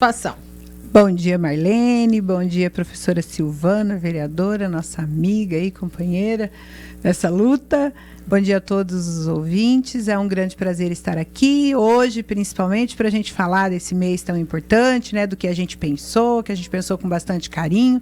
Participação. Bom dia, Marlene. Bom dia, professora Silvana, vereadora, nossa amiga e companheira nessa luta. Bom dia a todos os ouvintes. É um grande prazer estar aqui hoje, principalmente para a gente falar desse mês tão importante, né, do que a gente pensou com bastante carinho,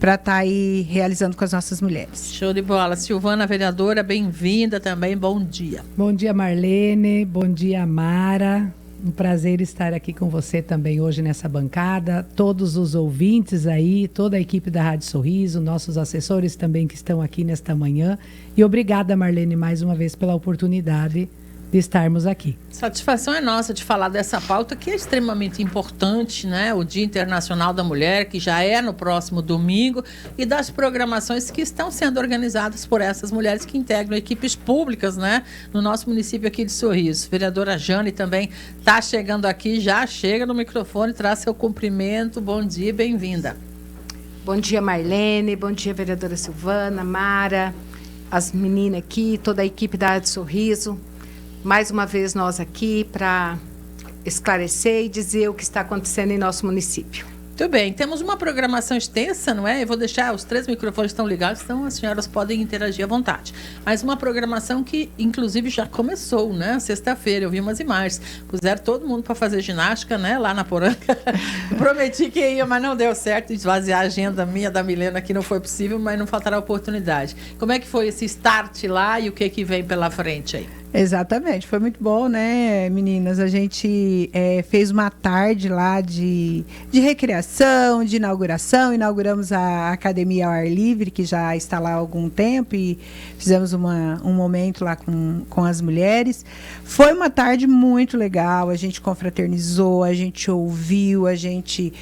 para estar aí realizando com as nossas mulheres. Show de bola. Silvana, vereadora, bem-vinda também. Bom dia. Bom dia, Marlene. Bom dia, Mara. Um prazer estar aqui com você também hoje nessa bancada, todos os ouvintes aí, toda a equipe da Rádio Sorriso, nossos assessores também que estão aqui nesta manhã. E obrigada, Marlene, mais uma vez pela oportunidade de estarmos aqui. Satisfação é nossa de falar dessa pauta que é extremamente importante, né? O Dia Internacional da Mulher, que já é no próximo domingo, e das programações que estão sendo organizadas por essas mulheres que integram equipes públicas, né? No nosso município aqui de Sorriso. Vereadora Jane também está chegando aqui, já chega no microfone, traz seu cumprimento. Bom dia, bem-vinda. Bom dia, Marlene. Bom dia, vereadora Silvana, Mara, as meninas aqui, toda a equipe da Rádio Sorriso. Mais uma vez nós aqui para esclarecer e dizer o que está acontecendo em nosso município. Muito bem, temos uma programação extensa, não é? Eu vou deixar, os 3 microfones estão ligados, então as senhoras podem interagir à vontade. Mas uma programação que, inclusive, já começou, né? Sexta-feira, eu vi umas imagens. Puseram todo mundo para fazer ginástica, né? Lá na Poranga. Prometi que ia, mas não deu certo. Esvaziar a agenda minha, da Milena, que não foi possível, mas não faltará oportunidade. Como é que foi esse start lá e o que vem pela frente aí? Exatamente, foi muito bom, né, meninas? A gente fez uma tarde lá de recreação, de inauguração. Inauguramos a Academia ao Ar Livre, que já está lá há algum tempo, e fizemos um momento lá com as mulheres. Foi uma tarde muito legal, a gente confraternizou, a gente ouviu, a gente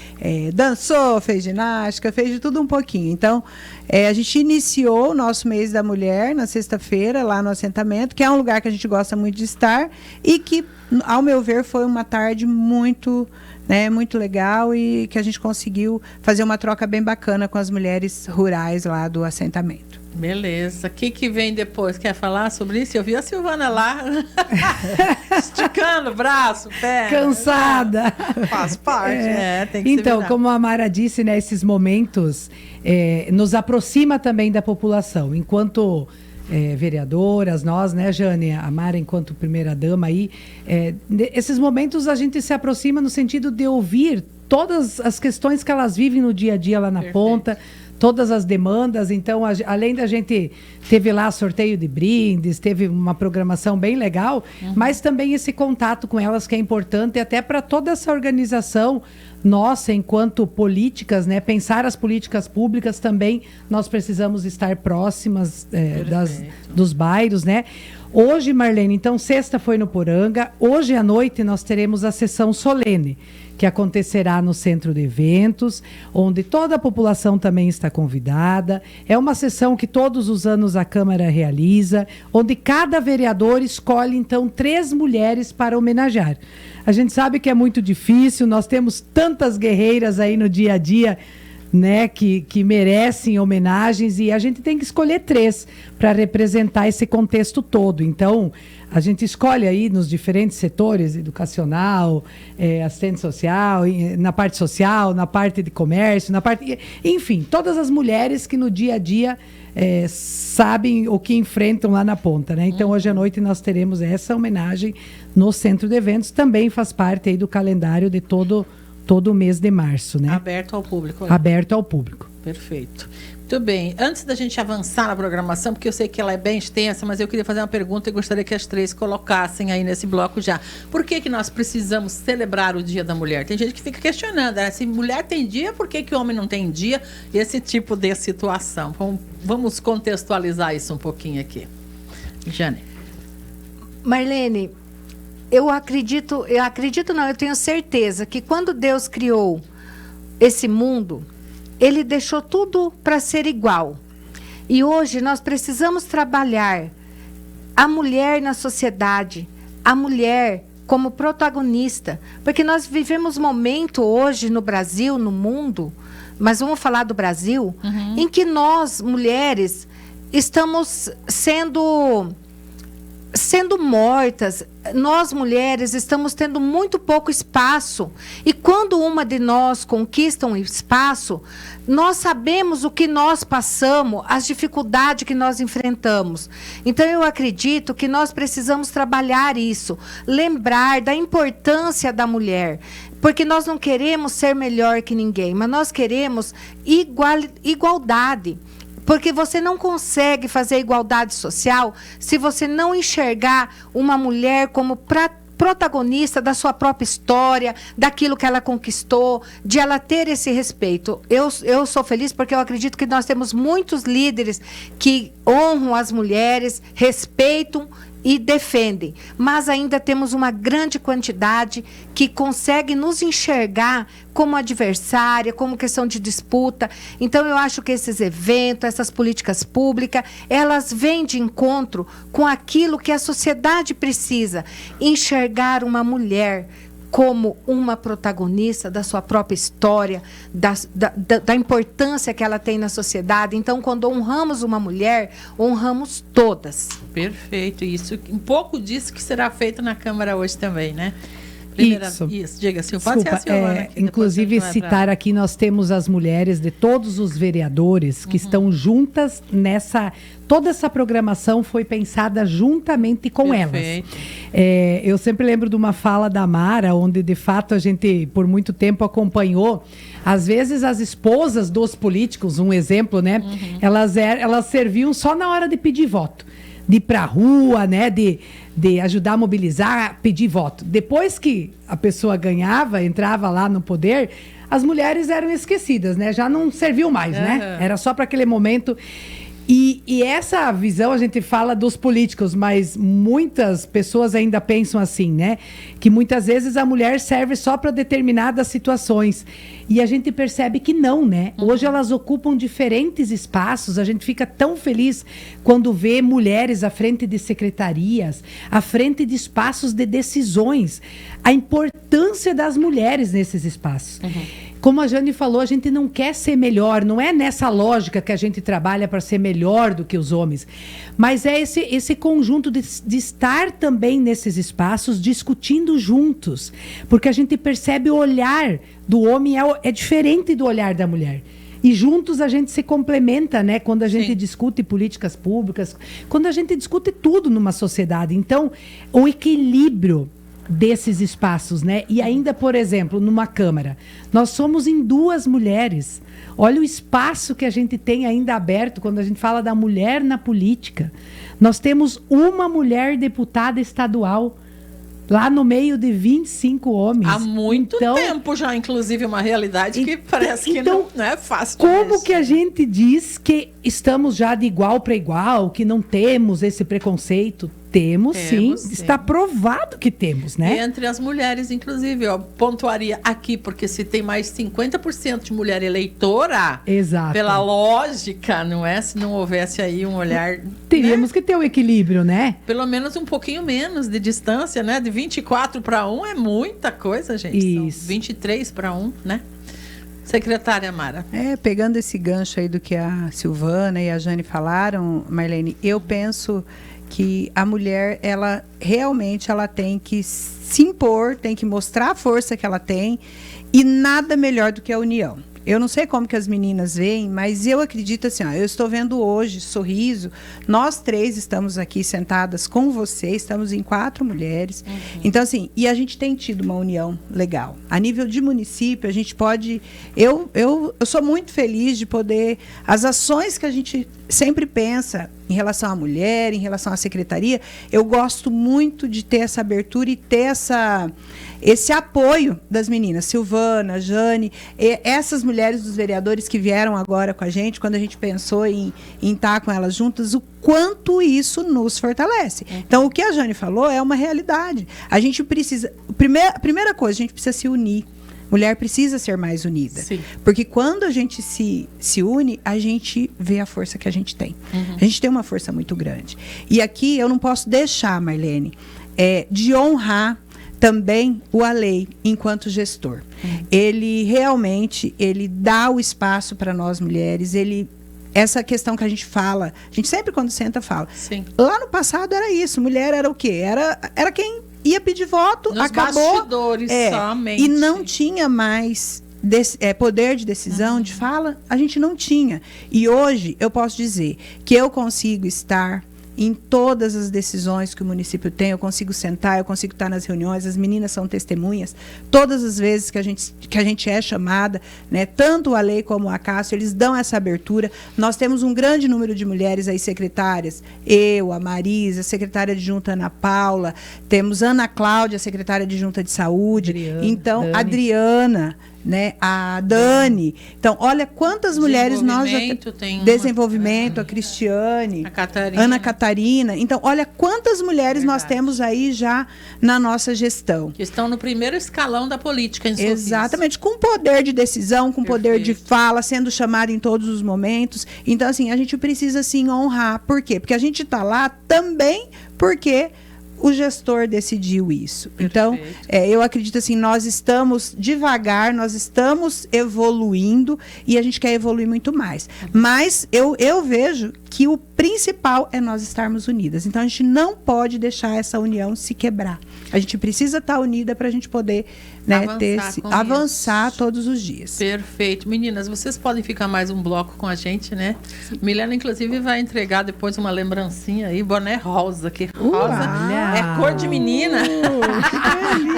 dançou, fez ginástica, fez de tudo um pouquinho. Então, a gente iniciou o nosso mês da mulher na sexta-feira, lá no assentamento, que é um lugar que a gente gosta muito de estar e que, ao meu ver, foi uma tarde muito legal e que a gente conseguiu fazer uma troca bem bacana com as mulheres rurais lá do assentamento. Beleza. O que vem depois? Quer falar sobre isso? Eu vi a Silvana lá esticando o braço, pé. Cansada. Faz parte. Tem que então, como a Mara disse, né, esses momentos nos aproxima também da população. Enquanto vereadoras, nós, né, Jane, a Mara enquanto primeira-dama aí, esses momentos a gente se aproxima no sentido de ouvir todas as questões que elas vivem no dia a dia lá na ponta, todas as demandas. Então, além da gente teve lá sorteio de brindes, teve uma programação bem legal, mas também esse contato com elas que é importante até para toda essa organização nossa, enquanto políticas, né, pensar as políticas públicas também, nós precisamos estar próximas dos bairros, né? Hoje, Marlene, então, sexta foi no Poranga, hoje à noite nós teremos a sessão solene, que acontecerá no centro de eventos, onde toda a população também está convidada. É uma sessão que todos os anos a Câmara realiza, onde cada vereador escolhe, então, 3 mulheres para homenagear. A gente sabe que é muito difícil, nós temos tantas guerreiras aí no dia a dia, né, que merecem homenagens, e a gente tem que escolher 3 para representar esse contexto todo. Então, a gente escolhe aí nos diferentes setores, educacional, assistente social, na parte social, na parte de comércio, enfim, todas as mulheres que no dia a dia sabem o que enfrentam lá na ponta, né? Então, hoje à noite nós teremos essa homenagem no centro de eventos, também faz parte aí do calendário de todo o mês de março, né? Aberto ao público. Aberto ao público. Perfeito. Muito bem. Antes da gente avançar na programação, porque eu sei que ela é bem extensa, mas eu queria fazer uma pergunta e gostaria que as 3 colocassem aí nesse bloco já. Por que nós precisamos celebrar o Dia da Mulher? Tem gente que fica questionando, né? Se mulher tem dia, por que homem não tem dia? Esse tipo de situação. Vamos contextualizar isso um pouquinho aqui. Jane. Marlene, eu tenho certeza que quando Deus criou esse mundo, Ele deixou tudo para ser igual. E hoje nós precisamos trabalhar a mulher na sociedade, a mulher como protagonista, porque nós vivemos um momento hoje no Brasil, no mundo, mas vamos falar do Brasil, em que nós, mulheres, estamos sendo sendo mortas. Nós, mulheres, estamos tendo muito pouco espaço. E quando uma de nós conquista um espaço, nós sabemos o que nós passamos, as dificuldades que nós enfrentamos. Então, eu acredito que nós precisamos trabalhar isso, lembrar da importância da mulher. Porque nós não queremos ser melhor que ninguém, mas nós queremos igualdade. Porque você não consegue fazer igualdade social se você não enxergar uma mulher como protagonista da sua própria história, daquilo que ela conquistou, de ela ter esse respeito. Eu sou feliz porque eu acredito que nós temos muitos líderes que honram as mulheres, respeitam e defendem, mas ainda temos uma grande quantidade que consegue nos enxergar como adversária, como questão de disputa. Então, eu acho que esses eventos, essas políticas públicas, elas vêm de encontro com aquilo que a sociedade precisa, enxergar uma mulher como uma protagonista da sua própria história, da importância que ela tem na sociedade. Então, quando honramos uma mulher, honramos todas. Perfeito. Isso, um pouco disso que será feito na Câmara hoje também, né? Isso. Diga, Silvia. Pode ser a Silvana, inclusive, citar aqui, nós temos as mulheres de todos os vereadores que estão juntas nessa... Toda essa programação foi pensada juntamente com elas. Eu sempre lembro de uma fala da Mara, onde, de fato, a gente, por muito tempo, acompanhou. Às vezes, as esposas dos políticos, um exemplo, né? Elas serviam só na hora de pedir voto. De ir para a rua, né? De ajudar a mobilizar, pedir voto. Depois que a pessoa ganhava, entrava lá no poder, as mulheres eram esquecidas, né? Já não serviu mais, né? Era só para aquele momento. E essa visão a gente fala dos políticos, mas muitas pessoas ainda pensam assim, né? Que muitas vezes a mulher serve só para determinadas situações. E a gente percebe que não, né? Hoje elas ocupam diferentes espaços. A gente fica tão feliz quando vê mulheres à frente de secretarias, à frente de espaços de decisões. A importância das mulheres nesses espaços. Como a Jane falou, a gente não quer ser melhor, não é nessa lógica que a gente trabalha para ser melhor do que os homens, mas é esse conjunto de estar também nesses espaços discutindo juntos, porque a gente percebe o olhar do homem é diferente do olhar da mulher. E juntos a gente se complementa, né? Quando a gente discute políticas públicas, quando a gente discute tudo numa sociedade. Então, o equilíbrio desses espaços, né? E ainda, por exemplo, numa Câmara, nós somos em 2 mulheres. Olha o espaço que a gente tem ainda aberto quando a gente fala da mulher na política. Nós temos uma mulher deputada estadual lá no meio de 25 homens. Há muito tempo já, inclusive, uma realidade que parece que não é fácil. Como que a gente diz que estamos já de igual para igual, que não temos esse preconceito? Temos, sim. Está provado que temos, né? E entre as mulheres, inclusive, ó, pontuaria aqui, porque se tem mais 50% de mulher eleitora, pela lógica, não é? Se não houvesse aí um olhar... Teríamos que ter um equilíbrio, né? Pelo menos um pouquinho menos de distância, né? De 24 para 1 é muita coisa, gente. Isso. São 23 para 1, né? Secretária Mara. Pegando esse gancho aí do que a Silvana e a Jane falaram, Marlene, eu penso que a mulher, ela realmente tem que se impor, tem que mostrar a força que ela tem, e nada melhor do que a união. Eu não sei como que as meninas veem, mas eu acredito assim, eu estou vendo hoje, Sorriso, nós 3 estamos aqui sentadas com você, estamos em 4 mulheres. Então, assim, e a gente tem tido uma união legal. A nível de município, a gente pode... Eu sou muito feliz de poder... As ações que a gente sempre pensa em relação à mulher, em relação à secretaria, eu gosto muito de ter essa abertura e ter esse apoio das meninas, Silvana, Jane, essas mulheres dos vereadores que vieram agora com a gente, quando a gente pensou em estar com elas juntas, o quanto isso nos fortalece. Então, o que a Jane falou é uma realidade. A gente precisa... Primeira coisa, a gente precisa se unir. Mulher precisa ser mais unida. Sim. Porque quando a gente se une, a gente vê a força que a gente tem. A gente tem uma força muito grande. E aqui eu não posso deixar, Marlene, de honrar também o Alei enquanto gestor. Ele realmente, ele dá o espaço para nós mulheres, ele essa questão que a gente fala, a gente sempre quando senta fala. Sim. Lá no passado era isso, mulher era o quê? Era quem ia pedir voto, Nos acabou. bastidores somente. E não tinha mais poder de decisão, de fala, a gente não tinha. E hoje eu posso dizer que eu consigo estar em todas as decisões que o município tem, eu consigo sentar, eu consigo estar nas reuniões, as meninas são testemunhas, todas as vezes que a gente é chamada, né, tanto a Lei como a Cássio, eles dão essa abertura. Nós temos um grande número de mulheres aí secretárias, eu, a Marisa, a secretária adjunta Ana Paula, temos Ana Cláudia, secretária adjunta de saúde, então Dani. Adriana, né, a Dani. Então, olha quantas mulheres nós já tem desenvolvimento, a Cristiane, a Catarina. Ana Catarina. Então, olha quantas mulheres nós temos aí já na nossa gestão. Que estão no primeiro escalão da política em Sofis. Exatamente, com poder de decisão, com poder de fala, sendo chamada em todos os momentos. Então, assim, a gente precisa, assim, honrar. Por quê? Porque a gente está lá também porque o gestor decidiu isso. Então, eu acredito assim, nós estamos devagar, nós estamos evoluindo e a gente quer evoluir muito mais. Mas eu vejo que o principal é nós estarmos unidas. Então, a gente não pode deixar essa união se quebrar. A gente precisa estar unida para a gente poder, né, avançar todos os dias. Perfeito. Meninas, vocês podem ficar mais um bloco com a gente, né? Milena, inclusive, vai entregar depois uma lembrancinha aí, boné rosa, que rosa é cor de menina.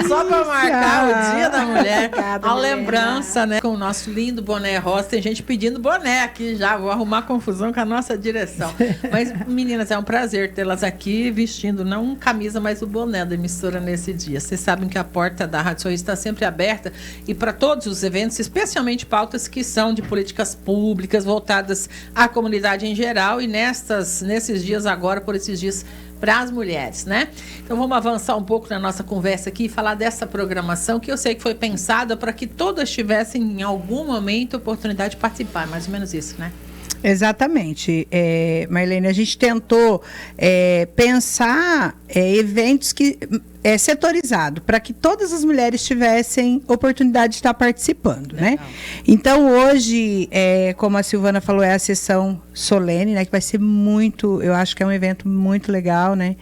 Só para marcar o Dia da Mulher. A lembrança, né? Com o nosso lindo boné rosa. Tem gente pedindo boné aqui já. Vou arrumar confusão com a nossa direção. Mas, meninas, é um prazer tê-las aqui vestindo não camisa, mas o boné da emissora nesse dia. Vocês sabem que a porta da Rádio Sorriso está sempre aberta e para todos os eventos, especialmente pautas que são de políticas públicas voltadas à comunidade em geral e nesses dias agora, por esses dias para as mulheres, né? Então vamos avançar um pouco na nossa conversa aqui e falar dessa programação que eu sei que foi pensada para que todas tivessem em algum momento a oportunidade de participar, mais ou menos isso, né? Exatamente, Marlene, a gente tentou pensar eventos que setorizado para que todas as mulheres tivessem oportunidade de estar participando, né? Então hoje, como a Silvana falou, é a sessão solene, né? Que vai ser muito, eu acho que é um evento muito legal, né?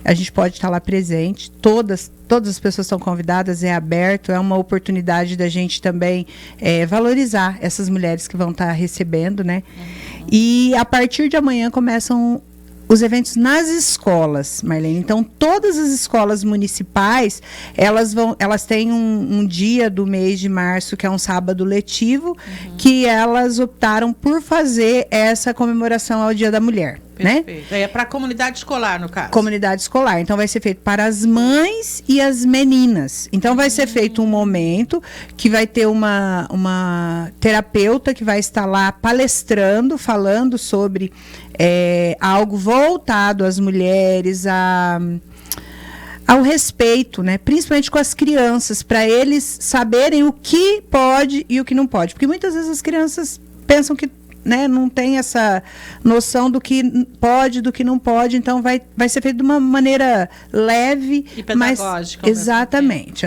A gente pode estar lá presente, todas as pessoas estão convidadas, é aberto, é uma oportunidade da gente também valorizar essas mulheres que vão estar recebendo, né? E a partir de amanhã começam os eventos nas escolas, Marlene. Então, todas as escolas municipais, elas têm um dia do mês de março, que é um sábado letivo, que elas optaram por fazer essa comemoração ao Dia da Mulher. Perfeito. Né? É para a comunidade escolar, no caso. Comunidade escolar. Então, vai ser feito para as mães e as meninas. Então, vai ser feito um momento que vai ter uma terapeuta que vai estar lá palestrando, falando sobre algo voltado às mulheres, ao respeito, né? Principalmente com as crianças, para eles saberem o que pode e o que não pode. Porque muitas vezes as crianças pensam que, né, não tem essa noção do que pode, do que não pode, então vai ser feito de uma maneira leve e pedagógica. Exatamente.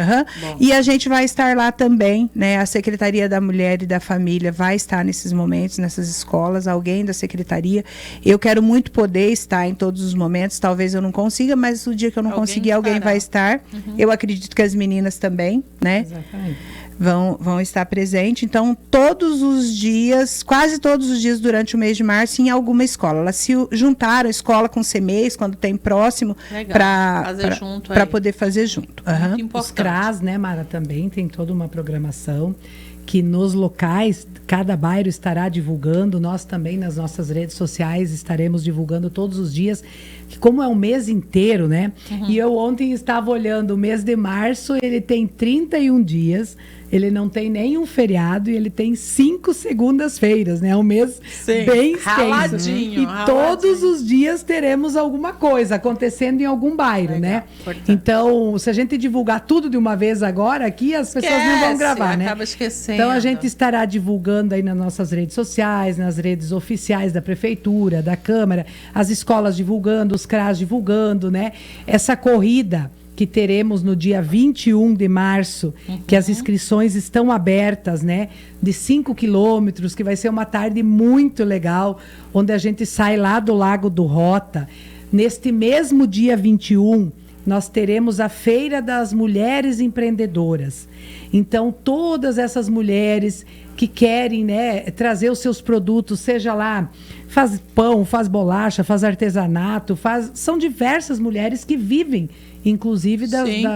E a gente vai estar lá também, né? A Secretaria da Mulher e da Família vai estar nesses momentos, nessas escolas, alguém da Secretaria. Eu quero muito poder estar em todos os momentos, talvez eu não consiga, mas o dia que eu não conseguir, alguém vai estar. Eu acredito que as meninas também, né? Exatamente. Vão estar presentes. Então, todos os dias, quase todos os dias durante o mês de março, em alguma escola. Elas se juntaram, escola com CMEs, quando tem próximo, para poder fazer junto. Muito importante. Os CRAS, né, Mara, também tem toda uma programação que nos locais, cada bairro estará divulgando, nós também nas nossas redes sociais estaremos divulgando todos os dias, que como é um mês inteiro, né? E eu ontem estava olhando o mês de março, ele tem 31 dias, ele não tem nenhum feriado e ele tem 5 segundas-feiras, né? Um mês bem extenso. Raladinho. Todos os dias teremos alguma coisa acontecendo em algum bairro, né? Portanto. Então, se a gente divulgar tudo de uma vez agora, aqui as pessoas não vão gravar, né? Acaba esquecendo. Então, a gente estará divulgando aí nas nossas redes sociais, nas redes oficiais da Prefeitura, da Câmara, as escolas divulgando, os CRAS divulgando, né? Essa corrida que teremos no dia 21 de março, que as inscrições estão abertas, né? De 5 quilômetros, que vai ser uma tarde muito legal, onde a gente sai lá do Lago do Rota. Neste mesmo dia 21, nós teremos a Feira das Mulheres Empreendedoras. Então, todas essas mulheres que querem, né, trazer os seus produtos, seja lá, faz pão, faz bolacha, faz artesanato, são diversas mulheres que vivem, inclusive,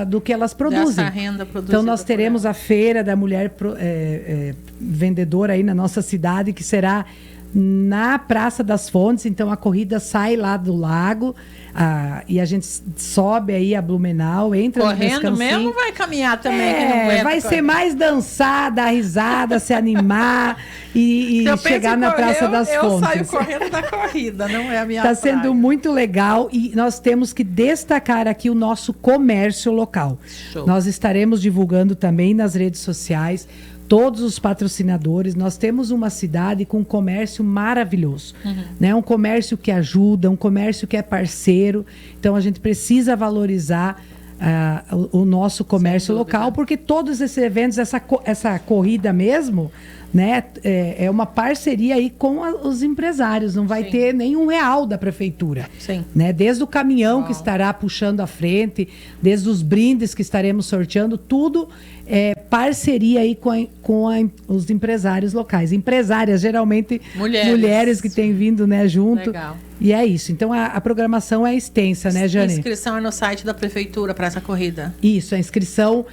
do que elas produzem. Dessa renda produzida. Então, nós teremos a Feira da Mulher Vendedora aí na nossa cidade, que será na Praça das Fontes. Então, a corrida sai lá do lago e a gente sobe aí a Blumenau, entra correndo no descansinho. mesmo, vai caminhar também. Que não aguenta, vai ser mais dançar, dar risada, se animar e chegar na Praça das Fontes. Eu saio correndo da corrida, não é a minha Está sendo muito legal e nós temos que destacar aqui o nosso comércio local. Show. Nós estaremos divulgando também nas redes sociais todos os patrocinadores. Nós temos uma cidade com um comércio maravilhoso, né? Um comércio que ajuda, um comércio que é parceiro. Então, a gente precisa valorizar o nosso comércio local, porque todos esses eventos, essa corrida mesmo, né, é uma parceria aí com os empresários. Não vai ter nenhum real da prefeitura. Sim. Né? Desde o caminhão que estará puxando à frente, desde os brindes que estaremos sorteando, tudo é parceria aí com os empresários locais. Empresárias, geralmente mulheres que têm vindo, né, junto. Legal. E é isso. Então, a programação é extensa, né, Jane? A inscrição é no site da prefeitura para essa corrida. Isso, a inscrição...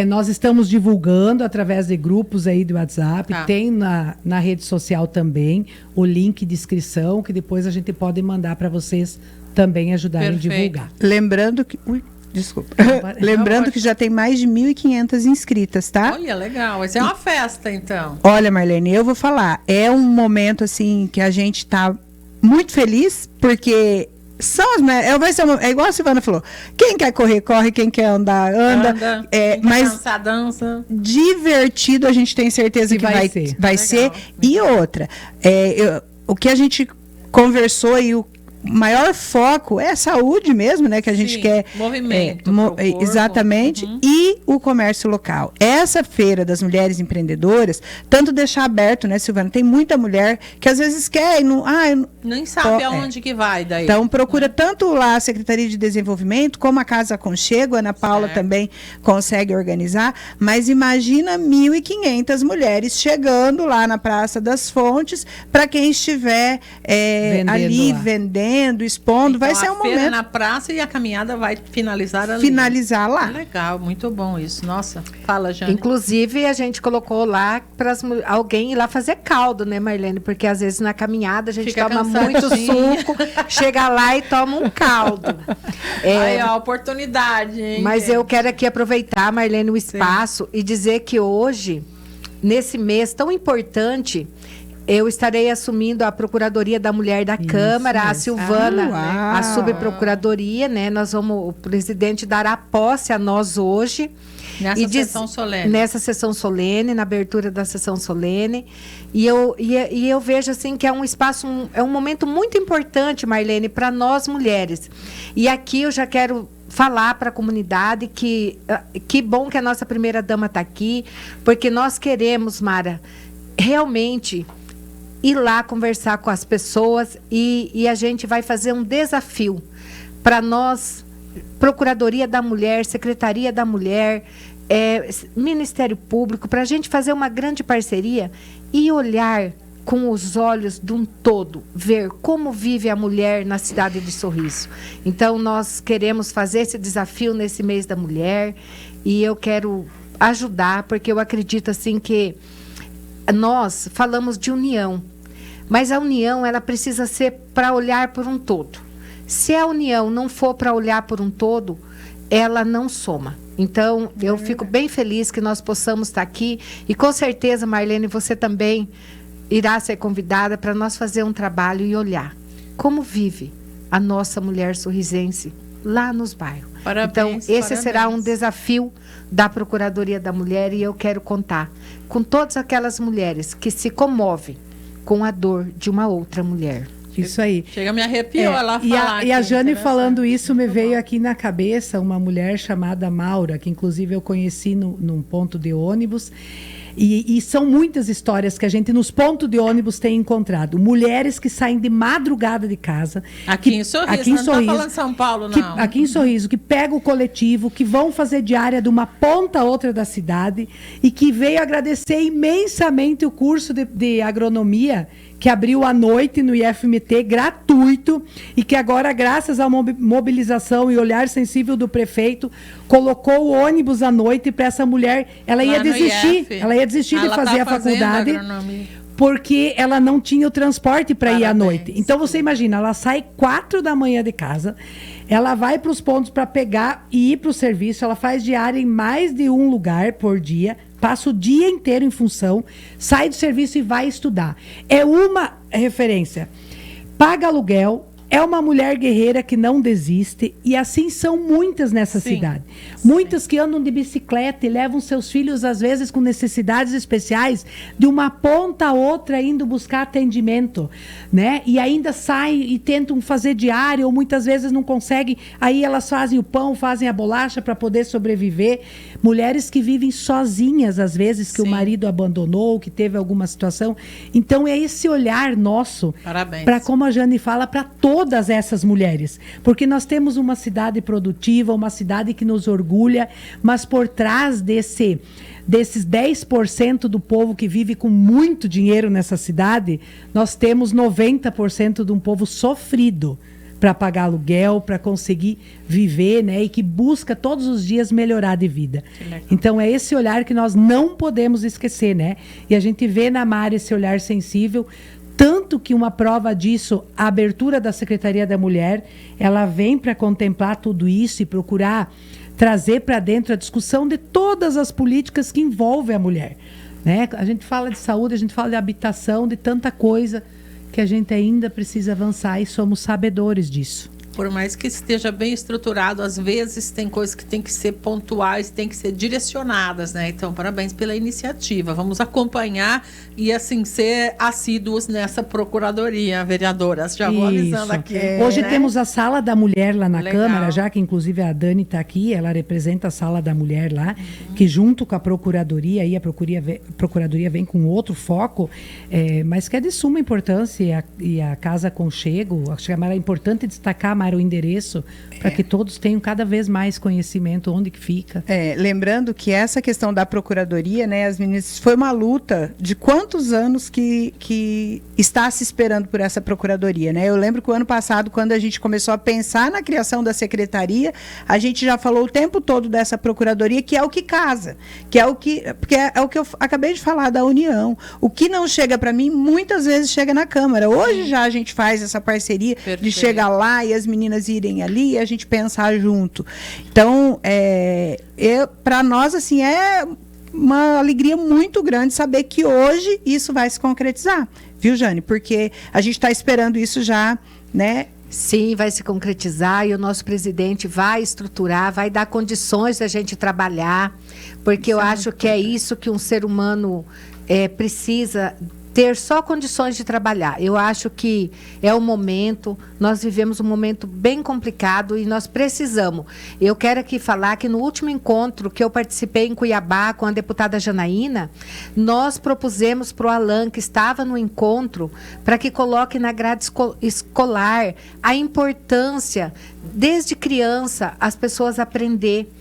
nós estamos divulgando através de grupos aí do WhatsApp, tem na rede social também o link de inscrição, que depois a gente pode mandar para vocês também ajudarem a divulgar. Lembrando que... Desculpa. Lembrando que já tem mais de 1.500 inscritas, tá? Olha, legal. Vai ser uma festa, então. Olha, Marlene, eu vou falar. É um momento, assim, que a gente tá muito feliz, porque... é igual a Silvana falou, quem quer correr, corre, quem quer andar, anda. Mas dançar, dança. Divertido, a gente tem certeza que vai ser. E outra, o que a gente conversou e o maior foco é a saúde mesmo, né? Que a gente quer. Movimento. Exatamente. E o comércio local. Essa feira das mulheres empreendedoras, tanto deixar aberto, né, Silvana? Tem muita mulher que às vezes quer e não. Nem sabe aonde que vai daí. Então, procura tanto lá a Secretaria de Desenvolvimento, como a Casa Aconchego, a Ana Paula também consegue organizar. Mas imagina 1.500 mulheres chegando lá na Praça das Fontes, para quem estiver ali vendendo, expondo, então, vai ser um momento. A feira na praça e a caminhada vai finalizar ali. Finalizar lá. Legal, muito bom isso. Nossa, fala, Jane. Inclusive, a gente colocou lá para alguém ir lá fazer caldo, né, Marlene? Porque às vezes na caminhada a gente toma muito suco, chega lá e toma um caldo. Aí, ó, oportunidade, hein? Mas eu quero aqui aproveitar, Marlene, o espaço e dizer que hoje, nesse mês tão importante, eu estarei assumindo a Procuradoria da Mulher da Câmara, a Silvana, a subprocuradoria, né? O presidente dará posse a nós hoje. Sessão solene. Nessa sessão solene, na abertura da sessão solene. E eu vejo assim que é um espaço, é um momento muito importante, Marlene, para nós mulheres. E aqui eu já quero falar para a comunidade que bom que a nossa primeira-dama está aqui, porque nós queremos, Mara, realmente ir lá conversar com as pessoas e a gente vai fazer um desafio para nós, Procuradoria da Mulher, Secretaria da Mulher, Ministério Público, para a gente fazer uma grande parceria e olhar com os olhos de um todo, ver como vive a mulher na cidade de Sorriso. Então, nós queremos fazer esse desafio nesse mês da mulher e eu quero ajudar, porque eu acredito assim que nós falamos de união, mas a união ela precisa ser para olhar por um todo. Se a união não for para olhar por um todo, ela não soma. Então, eu fico bem feliz que nós possamos estar aqui e com certeza, Marlene, você também irá ser convidada para nós fazer um trabalho e olhar como vive a nossa mulher sorrisense lá nos bairros. Então, esse será um desafio da Procuradoria da Mulher e eu quero contar com todas aquelas mulheres que se comovem com a dor de uma outra mulher. Isso aí. Chega, me arrepiou ela falar. E a Jane falando isso me veio aqui na cabeça uma mulher chamada Maura, que inclusive eu conheci num ponto de ônibus. E são muitas histórias que a gente nos pontos de ônibus tem encontrado. Mulheres que saem de madrugada de casa. Aqui em Sorriso, não está falando São Paulo, não. Aqui em Sorriso, que pegam o coletivo, que vão fazer diária de uma ponta a outra da cidade e que veio agradecer imensamente o curso de agronomia que abriu à noite no IFMT, gratuito, e que agora, graças à mobilização e olhar sensível do prefeito, colocou o ônibus à noite para essa mulher. Ela ia desistir de fazer a faculdade, porque ela não tinha o transporte para ir à noite. Então, você imagina, ela sai 4 da manhã de casa, ela vai para os pontos para pegar e ir para o serviço, ela faz diária em mais de um lugar por dia, passa o dia inteiro em função, sai do serviço e vai estudar. É uma referência. Paga aluguel, é uma mulher guerreira que não desiste, e assim são muitas nessa cidade. Muitas que andam de bicicleta e levam seus filhos, às vezes, com necessidades especiais, de uma ponta a outra, indo buscar atendimento, né? E ainda saem e tentam fazer diária, ou muitas vezes não conseguem, aí elas fazem o pão, fazem a bolacha para poder sobreviver. Mulheres que vivem sozinhas, às vezes, que o marido abandonou, que teve alguma situação. Então, é esse olhar nosso, para, como a Jane fala, para todas essas mulheres. Porque nós temos uma cidade produtiva, uma cidade que nos orgulha, mas por trás desses 10% do povo que vive com muito dinheiro nessa cidade, nós temos 90% de um povo sofrido para pagar aluguel, para conseguir viver, né? E que busca todos os dias melhorar de vida. Então, é esse olhar que nós não podemos esquecer, né? E a gente vê na Mari esse olhar sensível, tanto que uma prova disso, a abertura da Secretaria da Mulher, ela vem para contemplar tudo isso e procurar trazer para dentro a discussão de todas as políticas que envolvem a mulher, né? A gente fala de saúde, a gente fala de habitação, de tanta coisa que a gente ainda precisa avançar, e somos sabedores disso. Por mais que esteja bem estruturado, às vezes tem coisas que tem que ser pontuais, tem que ser direcionadas, né? Então, parabéns pela iniciativa. Vamos acompanhar e, assim, ser assíduos nessa procuradoria, vereadoras. Já vou avisando aqui. Hoje temos a Sala da Mulher lá na Câmara, já que, inclusive, a Dani está aqui, ela representa a Sala da Mulher lá, que junto com a procuradoria, aí a procuradoria vem com outro foco, mas que é de suma importância, e a Casa Conchego, acho que é importante destacar mais o endereço, para que todos tenham cada vez mais conhecimento onde que fica. Lembrando que essa questão da procuradoria, né, as meninas, foi uma luta de quantos anos que está se esperando por essa procuradoria, né? Eu lembro que o ano passado, quando a gente começou a pensar na criação da secretaria, a gente já falou o tempo todo dessa procuradoria, que é o que casa, porque é o que eu acabei de falar da união. O que não chega para mim, muitas vezes chega na Câmara. Hoje já a gente faz essa parceria de chegar lá e as meninas irem ali e a gente pensar junto. Então, para nós, assim, é uma alegria muito grande saber que hoje isso vai se concretizar. Viu, Jane? Porque a gente está esperando isso já, né? Sim, vai se concretizar, e o nosso presidente vai estruturar, vai dar condições da gente trabalhar, porque eu acho que é isso que um ser humano precisa ter, só condições de trabalhar. Eu acho que é o momento, nós vivemos um momento bem complicado e nós precisamos. Eu quero aqui falar que no último encontro que eu participei em Cuiabá com a deputada Janaína, nós propusemos para o Alan, que estava no encontro, para que coloque na grade escolar a importância, desde criança, as pessoas aprender,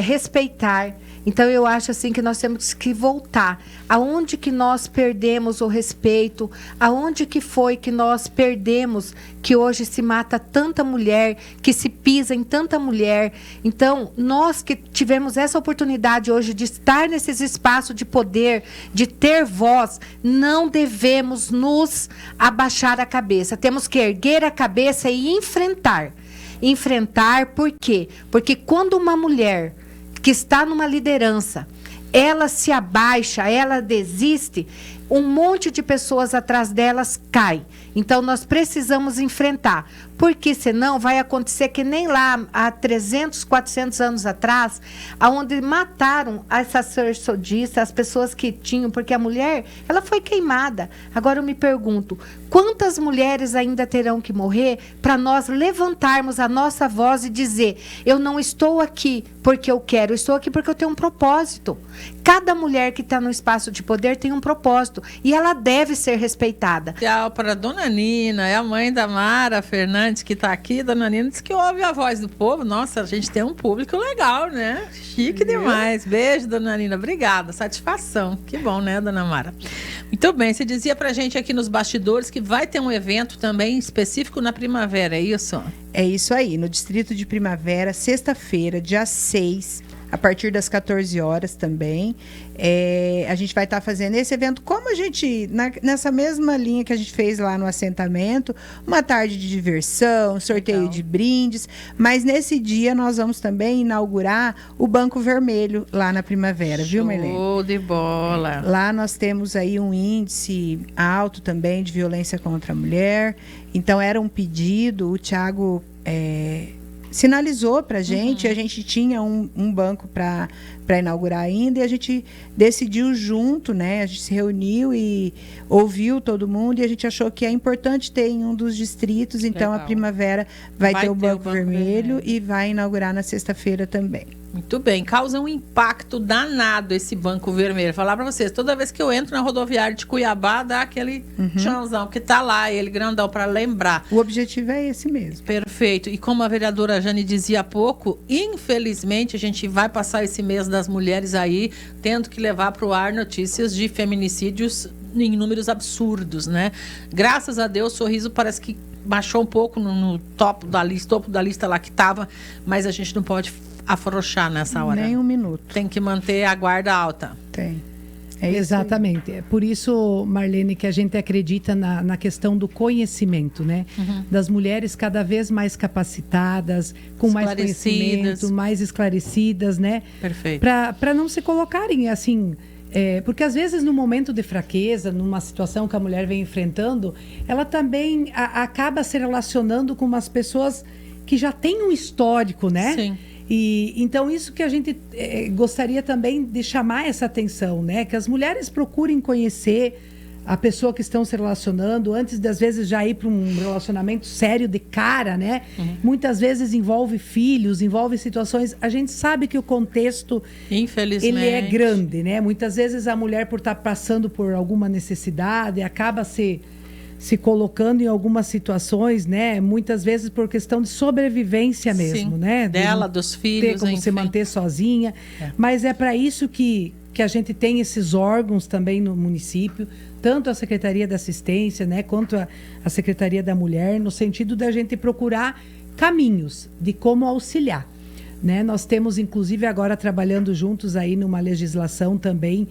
respeitar. Então, eu acho assim que nós temos que voltar. Aonde que nós perdemos o respeito? Aonde que foi que nós perdemos, que hoje se mata tanta mulher, que se pisa em tanta mulher? Então, nós que tivemos essa oportunidade hoje de estar nesses espaços de poder, de ter voz, não devemos nos abaixar a cabeça. Temos que erguer a cabeça e enfrentar. Enfrentar, por quê? Porque quando uma mulher que está numa liderança, ela se abaixa, ela desiste, um monte de pessoas atrás delas cai. Então, nós precisamos enfrentar, porque senão vai acontecer que nem lá há 300, 400 anos atrás, onde mataram essa sacerdotisas, as pessoas que tinham, porque a mulher, ela foi queimada. Agora eu me pergunto, quantas mulheres ainda terão que morrer para nós levantarmos a nossa voz e dizer, eu não estou aqui porque eu quero, eu estou aqui porque eu tenho um propósito. Cada mulher que está no espaço de poder tem um propósito e ela deve ser respeitada. Para a dona Nina, é a mãe da Mara Fernandes que está aqui. Dona Nina disse que ouve a voz do povo. Nossa, a gente tem um público legal, né? Chique demais. Beijo, dona Nina. Obrigada. Satisfação. Que bom, né, dona Mara? Muito bem. Você dizia pra gente aqui nos bastidores que vai ter um evento também específico na primavera, é isso? É isso aí. No Distrito de Primavera, sexta-feira, dia 6, a partir das 14 horas também. A gente vai estar fazendo esse evento, como a gente, nessa mesma linha que a gente fez lá no assentamento, uma tarde de diversão, sorteio de brindes, mas nesse dia nós vamos também inaugurar o Banco Vermelho lá na Primavera, viu, Marlene? Show de bola! Lá nós temos aí um índice alto também de violência contra a mulher, então era um pedido, o Thiago sinalizou para a gente tinha um banco para inaugurar ainda, e a gente decidiu junto, né? A gente se reuniu e ouviu todo mundo, e a gente achou que é importante ter em um dos distritos, então legal. A Primavera vai ter o Banco Vermelho e vai inaugurar na sexta-feira também. Muito bem, causa um impacto danado esse Banco Vermelho. Falar para vocês, toda vez que eu entro na rodoviária de Cuiabá, dá aquele chãozão que tá lá, ele grandão, para lembrar. O objetivo é esse mesmo. Perfeito. E como a vereadora Jane dizia há pouco, infelizmente a gente vai passar esse mês das mulheres aí, tendo que levar para o ar notícias de feminicídios em números absurdos, né? Graças a Deus, o Sorriso parece que baixou um pouco no topo da lista lá que estava, mas a gente não pode afrouxar nessa hora. Nem um minuto. Tem que manter a guarda alta. Tem. Exatamente. É por isso, Marlene, que a gente acredita na questão do conhecimento, né? Das mulheres cada vez mais capacitadas, com mais conhecimento, mais esclarecidas, né? Perfeito. Para não se colocarem assim... porque às vezes no momento de fraqueza, numa situação que a mulher vem enfrentando, ela também acaba se relacionando com umas pessoas que já têm um histórico, né? Sim. E então isso que a gente gostaria também de chamar essa atenção, né? Que as mulheres procurem conhecer a pessoa que estão se relacionando antes das vezes já ir para um relacionamento sério de cara, né? Muitas vezes envolve filhos, envolve situações. A gente sabe que o contexto, infelizmente, ele é grande, né? Muitas vezes a mulher, por estar passando por alguma necessidade, acaba se colocando em algumas situações, né? Muitas vezes por questão de sobrevivência mesmo, né? Dela, dos filhos, ter como se manter sozinha. Mas é para isso que a gente tem esses órgãos também no município, tanto a Secretaria da Assistência, né? Quanto a Secretaria da Mulher, no sentido da gente procurar caminhos de como auxiliar, né? Nós temos, inclusive, agora trabalhando juntos aí numa legislação também,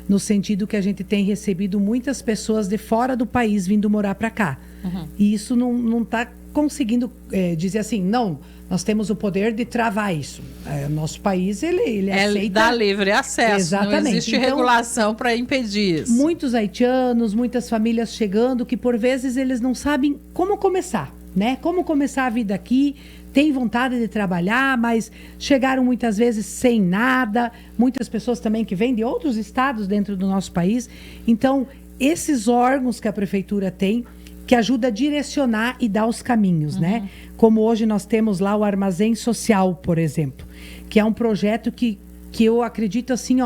no sentido que a gente tem recebido muitas pessoas de fora do país vindo morar para cá. E isso não está conseguindo dizer assim, não, nós temos o poder de travar isso. Nosso país, ele aceita... dá livre acesso, exatamente. Não existe regulação para impedir isso. Muitos haitianos, muitas famílias chegando que, por vezes, eles não sabem como começar, né? Como começar a vida aqui, têm vontade de trabalhar, mas chegaram muitas vezes sem nada. Muitas pessoas também que vêm de outros estados dentro do nosso país. Então, esses órgãos que a prefeitura tem, que ajuda a direcionar e dar os caminhos, né? Como hoje nós temos lá o Armazém Social, por exemplo, que é um projeto que eu acredito assim,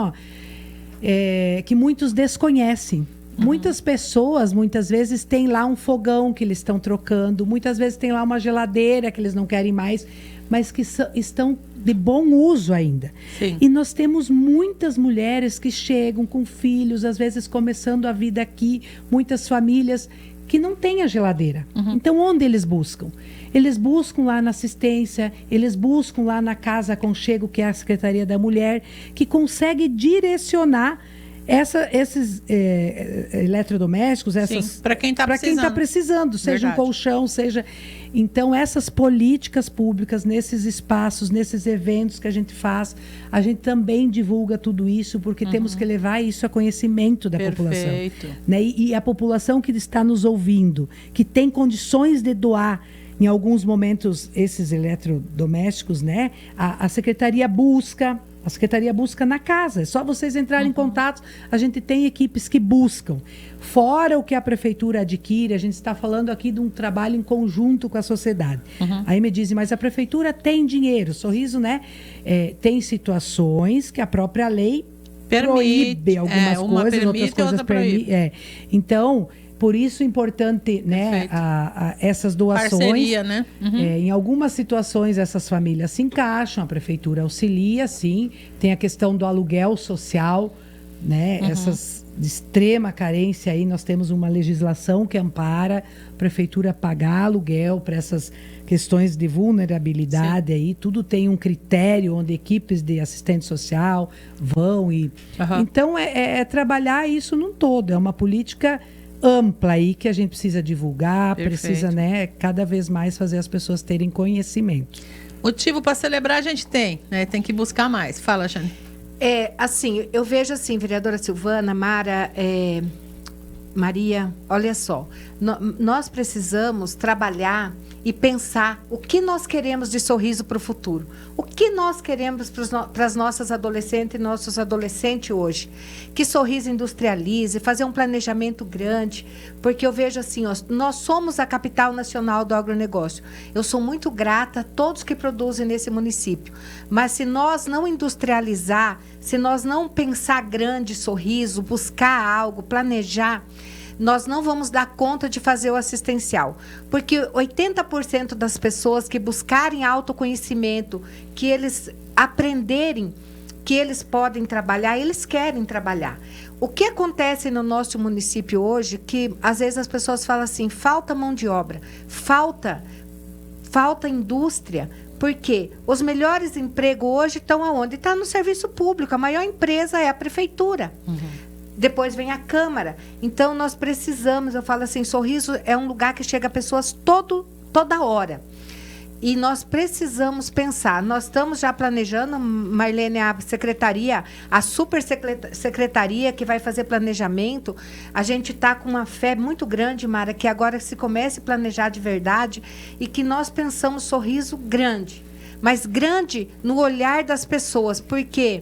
que muitos desconhecem. Muitas pessoas, muitas vezes, têm lá um fogão que eles estão trocando, muitas vezes tem lá uma geladeira que eles não querem mais, mas que estão de bom uso ainda. Sim. E nós temos muitas mulheres que chegam com filhos, às vezes começando a vida aqui, muitas famílias que não têm a geladeira. Então, onde eles buscam? Eles buscam lá na assistência, eles buscam lá na Casa Aconchego, que é a Secretaria da Mulher, que consegue direcionar esses eletrodomésticos, para quem está precisando, seja um colchão, seja... Então, essas políticas públicas, nesses espaços, nesses eventos que a gente faz, a gente também divulga tudo isso, porque temos que levar isso a conhecimento da população. Né? E a população que está nos ouvindo, que tem condições de doar, em alguns momentos, esses eletrodomésticos, né? A secretaria busca na casa. É só vocês entrarem em contato. A gente tem equipes que buscam. Fora o que a prefeitura adquire, a gente está falando aqui de um trabalho em conjunto com a sociedade. Aí me dizem, mas a prefeitura tem dinheiro. Sorriso, né? Tem situações que a própria lei proíbe algumas coisas, outras coisas permitem. Então... Por isso é importante, né, essas doações. Parceria, né? Em algumas situações, essas famílias se encaixam, a prefeitura auxilia, sim. Tem a questão do aluguel social, né? Essas de extrema carência aí, nós temos uma legislação que ampara a prefeitura pagar aluguel para essas questões de vulnerabilidade aí. Tudo tem um critério onde equipes de assistente social vão e... Então, é trabalhar isso num todo. É uma política... ampla aí que a gente precisa divulgar, precisa, né, cada vez mais fazer as pessoas terem conhecimento. Motivo para celebrar a gente tem, né? Tem que buscar mais. Fala, Jane. Assim, eu vejo assim, vereadora Silvana, Mara, Maria, olha só, nós precisamos trabalhar e pensar o que nós queremos de Sorriso para o futuro. O que nós queremos para as nossas adolescentes e nossos adolescentes hoje. Que Sorriso industrialize, fazer um planejamento grande, porque eu vejo assim, nós somos a capital nacional do agronegócio. Eu sou muito grata a todos que produzem nesse município. Mas se nós não industrializar, se nós não pensar grande Sorriso, buscar algo, planejar, nós não vamos dar conta de fazer o assistencial. Porque 80% das pessoas que buscarem autoconhecimento, que eles aprenderem que eles podem trabalhar, eles querem trabalhar. O que acontece no nosso município hoje, que às vezes as pessoas falam assim, falta mão de obra, falta indústria, porque os melhores empregos hoje estão aonde? Está no serviço público, a maior empresa é a prefeitura. Depois vem a Câmara. Então, nós precisamos, eu falo assim, Sorriso é um lugar que chega a pessoas toda hora. E nós precisamos pensar. Nós estamos já planejando, Marlene, a secretaria, a super secretaria que vai fazer planejamento. A gente está com uma fé muito grande, Mara, que agora se comece a planejar de verdade e que nós pensamos Sorriso grande. Mas grande no olhar das pessoas, porque...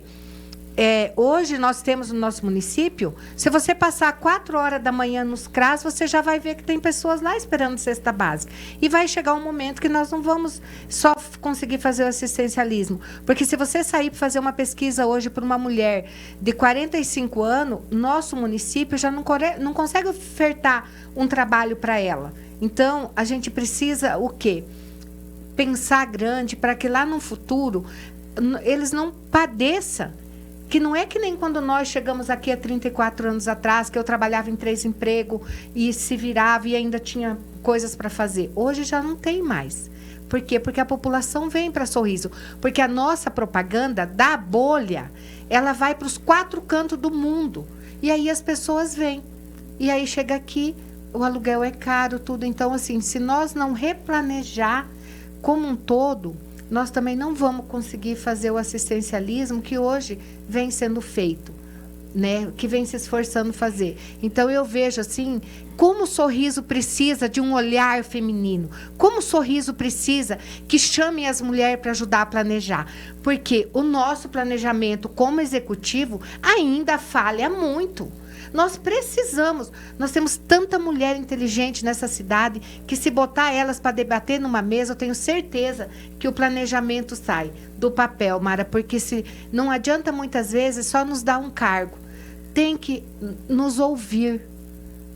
hoje nós temos no nosso município, se você passar 4 horas da manhã nos CRAS, você já vai ver que tem pessoas lá esperando cesta básica. E vai chegar um momento que nós não vamos só conseguir fazer o assistencialismo. Porque se você sair para fazer uma pesquisa hoje para uma mulher de 45 anos, nosso município já não consegue ofertar um trabalho para ela. Então, a gente precisa o quê? Pensar grande para que lá no futuro eles não padeçam. Que não é que nem quando nós chegamos aqui há 34 anos atrás, que eu trabalhava em 3 empregos e se virava e ainda tinha coisas para fazer. Hoje já não tem mais. Por quê? Porque a população vem para Sorriso. Porque a nossa propaganda da bolha, ela vai para os 4 cantos do mundo. E aí as pessoas vêm. E aí chega aqui, o aluguel é caro, tudo. Então, assim, se nós não replanejar como um todo... nós também não vamos conseguir fazer o assistencialismo que hoje vem sendo feito, né? Que vem se esforçando fazer. Então, eu vejo assim, como o Sorriso precisa de um olhar feminino, como o Sorriso precisa que chame as mulheres para ajudar a planejar, porque o nosso planejamento como executivo ainda falha muito. Nós precisamos, nós temos tanta mulher inteligente nessa cidade que se botar elas para debater numa mesa, eu tenho certeza que o planejamento sai do papel, Mara, porque se não adianta muitas vezes só nos dar um cargo, tem que nos ouvir,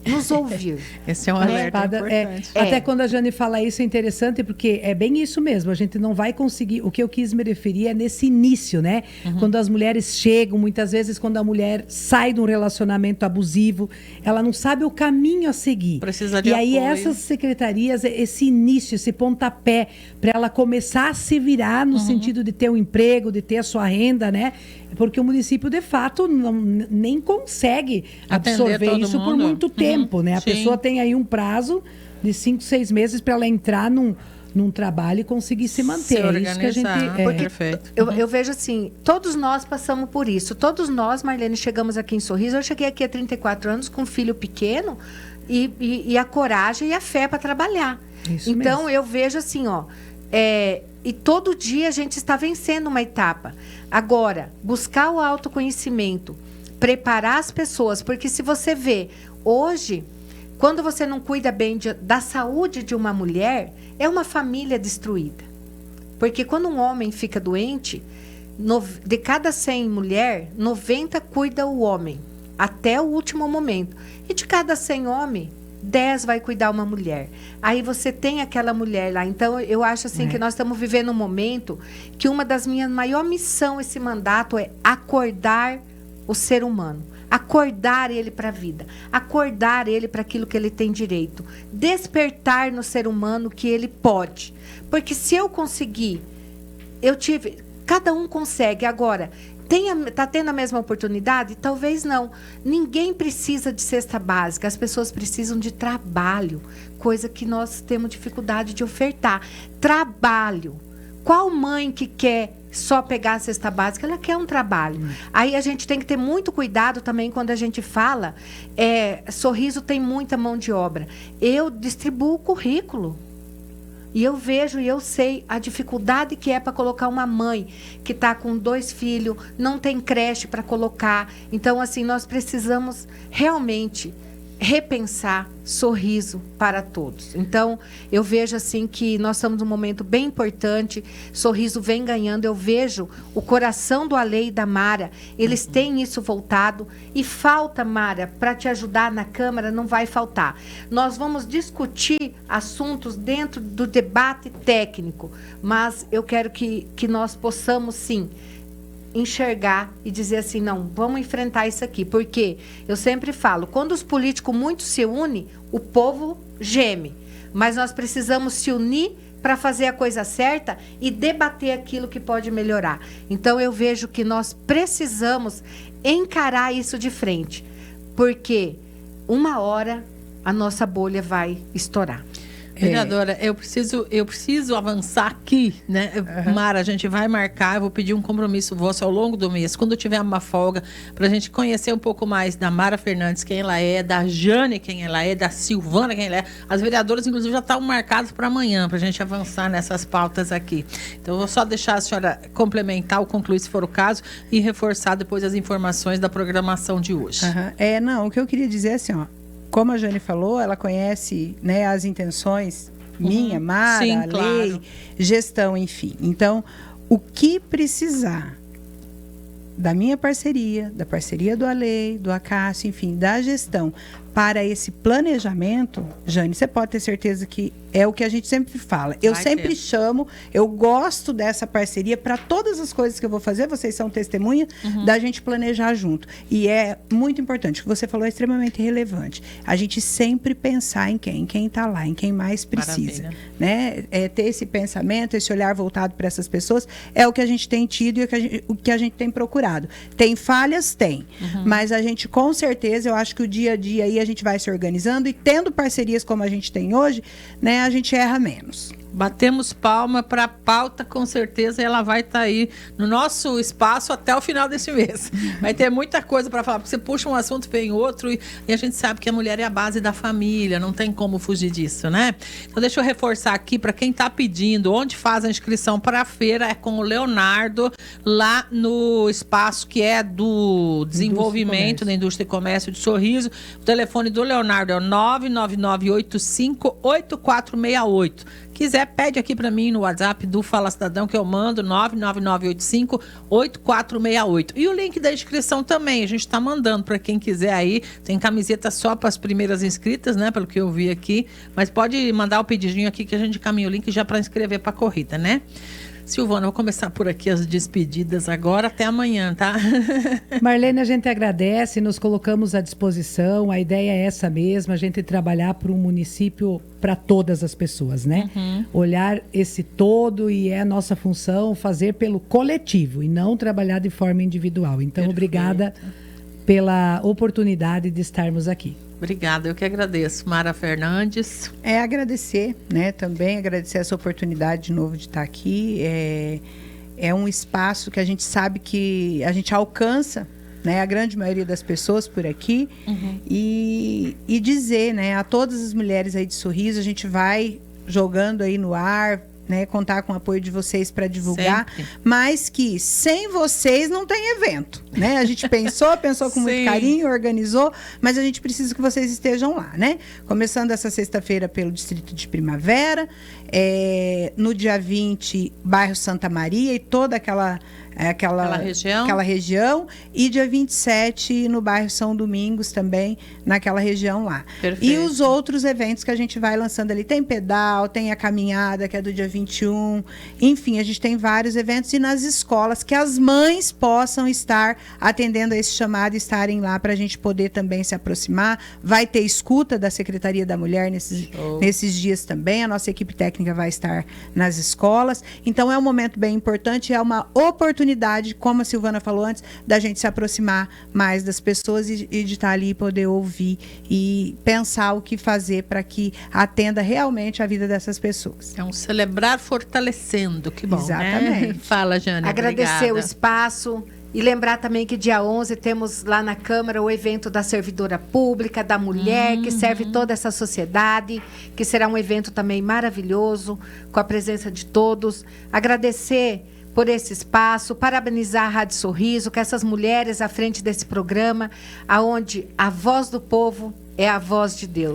nos ouvir. Esse é um alerta importante. Até quando a Jane fala isso é interessante, porque é bem isso mesmo. A gente não vai conseguir... O que eu quis me referir é nesse início, né? Quando as mulheres chegam, muitas vezes quando a mulher sai de um relacionamento abusivo, ela não sabe o caminho a seguir. Precisa de E aí apoio. essas secretarias, esse início, esse pontapé, para ela começar a se virar no sentido de ter um emprego, de ter a sua renda, né? Porque o município, de fato, nem consegue Atender absorver todo isso por mundo. muito tempo, né? A Sim. pessoa tem aí um prazo de 5, 6 meses para ela entrar num trabalho e conseguir se manter. Se É isso que a gente... organizar. Perfeito. Eu vejo assim, todos nós passamos por isso. Todos nós, Marlene, chegamos aqui em Sorriso. Eu cheguei aqui há 34 anos com um filho pequeno e a coragem e a fé para trabalhar. Isso então, mesmo. eu vejo assim, ó... e todo dia a gente está vencendo uma etapa. Agora, buscar o autoconhecimento, preparar as pessoas, porque se você vê, hoje, quando você não cuida bem da saúde de uma mulher, é uma família destruída. Porque quando um homem fica doente, de cada 100 mulheres, 90 cuida o homem, até o último momento. E de cada 100 homens, 10 vai cuidar uma mulher. Aí você tem aquela mulher lá. Então, eu acho assim que nós estamos vivendo um momento que uma das minhas maiores missões, esse mandato, é acordar o ser humano. Acordar ele para a vida. Acordar ele para aquilo que ele tem direito. Despertar no ser humano que ele pode. Porque se eu conseguir, cada um consegue. Agora, está tendo a mesma oportunidade? Talvez não. Ninguém precisa de cesta básica. As pessoas precisam de trabalho. Coisa que nós temos dificuldade de ofertar. Trabalho. Qual mãe que quer só pegar a cesta básica? Ela quer um trabalho. Aí a gente tem que ter muito cuidado também quando a gente fala. Sorriso tem muita mão de obra. Eu distribuo o currículo. E eu vejo e eu sei a dificuldade que é para colocar uma mãe que está com 2 filhos, não tem creche para colocar. Então, assim, nós precisamos realmente repensar Sorriso para todos. Então, eu vejo assim que nós estamos num momento bem importante. Sorriso vem ganhando. Eu vejo o coração do Ale e da Mara. Eles têm isso voltado. E falta, Mara, para te ajudar na Câmara, não vai faltar. Nós vamos discutir assuntos dentro do debate técnico. Mas eu quero que nós possamos, sim, enxergar e dizer assim, não, vamos enfrentar isso aqui. Porque eu sempre falo, quando os políticos muito se unem, o povo geme. Mas nós precisamos se unir para fazer a coisa certa e debater aquilo que pode melhorar. Então, eu vejo que nós precisamos encarar isso de frente. Porque uma hora a nossa bolha vai estourar. Vereadora, eu preciso avançar aqui, né? Mara, a gente vai marcar, eu vou pedir um compromisso vosso ao longo do mês, quando tiver uma folga, para a gente conhecer um pouco mais da Mara Fernandes, quem ela é, da Jane, quem ela é, da Silvana, quem ela é. As vereadoras, inclusive, já estão marcadas para amanhã, para a gente avançar nessas pautas aqui. Então, eu vou só deixar a senhora complementar ou concluir, se for o caso, e reforçar depois as informações da programação de hoje. O que eu queria dizer é assim, ó. Como a Jane falou, ela conhece, né, as intenções minha, Mara, Sim, a lei, claro. gestão, enfim. Então, o que precisar da minha parceria, da parceria do Alei, do Acácio, enfim, da gestão, para esse planejamento, Jane, você pode ter certeza que é o que a gente sempre fala. Eu sempre chamo, eu gosto dessa parceria para todas as coisas que eu vou fazer, vocês são testemunha da gente planejar junto. E é muito importante, o que você falou é extremamente relevante. A gente sempre pensar em quem está lá, em quem mais precisa. Né? Ter esse pensamento, esse olhar voltado para essas pessoas, é o que a gente tem tido e o que a gente tem procurado. Tem falhas? Tem. Mas a gente, com certeza, eu acho que o dia a dia aí a gente vai se organizando e tendo parcerias como a gente tem hoje, né, a gente erra menos. Batemos palma para a pauta, com certeza ela vai estar aí no nosso espaço até o final desse mês. Vai ter muita coisa para falar, porque você puxa um assunto, vem outro, e a gente sabe que a mulher é a base da família, não tem como fugir disso, né? Então deixa eu reforçar aqui para quem está pedindo, onde faz a inscrição para a feira, é com o Leonardo, lá no espaço espaço que é do desenvolvimento da indústria e comércio de Sorriso. O telefone do Leonardo é o 999858468. Quiser, pede aqui para mim no WhatsApp do Fala Cidadão, que eu mando, 999858468. E o link da inscrição também, a gente está mandando para quem quiser aí. Tem camiseta só para as primeiras inscritas, né? Pelo que eu vi aqui. Mas pode mandar o pedidinho aqui que a gente caminha o link já para inscrever para a corrida, né? Silvana, vou começar por aqui as despedidas agora, até amanhã, tá? Marlene, a gente agradece, nos colocamos à disposição, a ideia é essa mesma, a gente trabalhar para um município para todas as pessoas, né? Olhar esse todo e é a nossa função fazer pelo coletivo e não trabalhar de forma individual. Então, obrigada pela oportunidade de estarmos aqui. Obrigada, eu que agradeço. Mara Fernandes. Agradecer, né? Também agradecer essa oportunidade de novo de estar aqui. É um espaço que a gente sabe que a gente alcança, né, a grande maioria das pessoas por aqui. E dizer, né, a todas as mulheres aí de Sorriso, a gente vai jogando aí no ar, né, contar com o apoio de vocês para divulgar, mas que sem vocês não tem evento, né? A gente pensou com muito carinho, organizou, mas a gente precisa que vocês estejam lá, né? Começando essa sexta-feira pelo Distrito de Primavera, no dia 20, bairro Santa Maria e toda aquela região, e dia 27 no bairro São Domingos também, naquela região lá. Perfeito. E os outros eventos que a gente vai lançando ali, tem pedal, tem a caminhada, que é do dia 21, enfim, a gente tem vários eventos, e nas escolas, que as mães possam estar atendendo a esse chamado e estarem lá para a gente poder também se aproximar. Vai ter escuta da Secretaria da Mulher nesses dias também, a nossa equipe técnica vai estar nas escolas, então é um momento bem importante, é uma oportunidade, como a Silvana falou antes, da gente se aproximar mais das pessoas e de estar ali e poder ouvir e pensar o que fazer para que atenda realmente a vida dessas pessoas. É um celebrar fortalecendo, que bom, exatamente. Né? Fala, Jane. Agradecer obrigada. O espaço e lembrar também que dia 11 temos lá na Câmara o evento da servidora pública, da mulher, que serve toda essa sociedade, que será um evento também maravilhoso, com a presença de todos. Agradecer por esse espaço, parabenizar a Rádio Sorriso, que essas mulheres à frente desse programa, aonde a voz do povo é a voz de Deus.